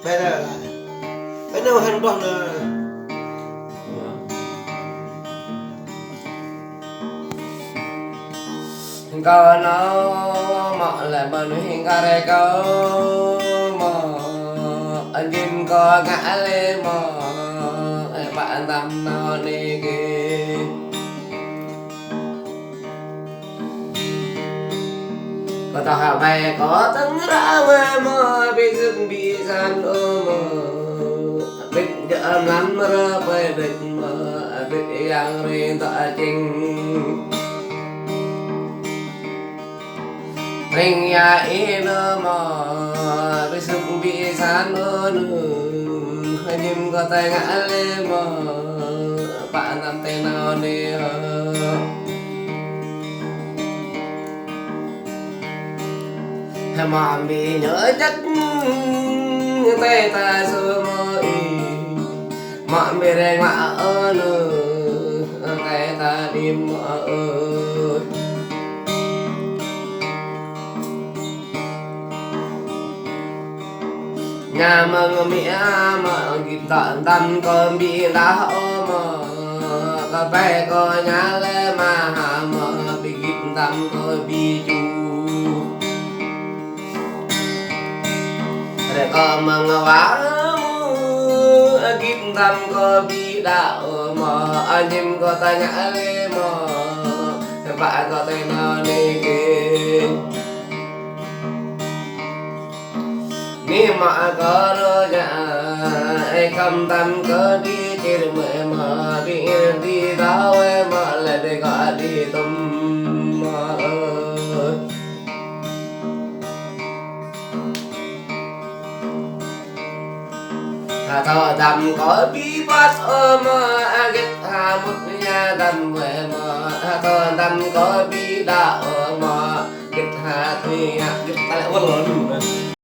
phải là phải nấu hành bông nè có nó mọi là mình hiện ra đây có mà anh kim có ngã lên mà bạn tâm nó đi kì có tao hạ bè có tấn ra về mà bị dừng bị gian ôm biết chậm lắm ra về định mà biết yang riêng tại trình Ring ya ina mà bị sức bị san ơn nhưng có tay ngã lên mà bạn làm tay nào đi mà bị nhớ chắc tay ta xưa mơ mà bị rèn mà ơn tay ta đi mà ơi nhà mừng mẹ mà kịp tận tâm con bị đã mà có bé có nhà lẽ mà bị kịp tâm con bị chú để con mừng quá kịp tâm con bị đạo mà anh em có tay nhã lẽ mà bạn có tay nào đi kì ni mà có rồi nhà ai cầm tâm có đi chơi mẹ mà đi đâu em mà lại để gọi đi tâm mà thọ tâm có bí bát mà ghét một nhà đầm mẹ mà thọ tâm có bí đạo mà ghét thì ghét ta lại quên rồi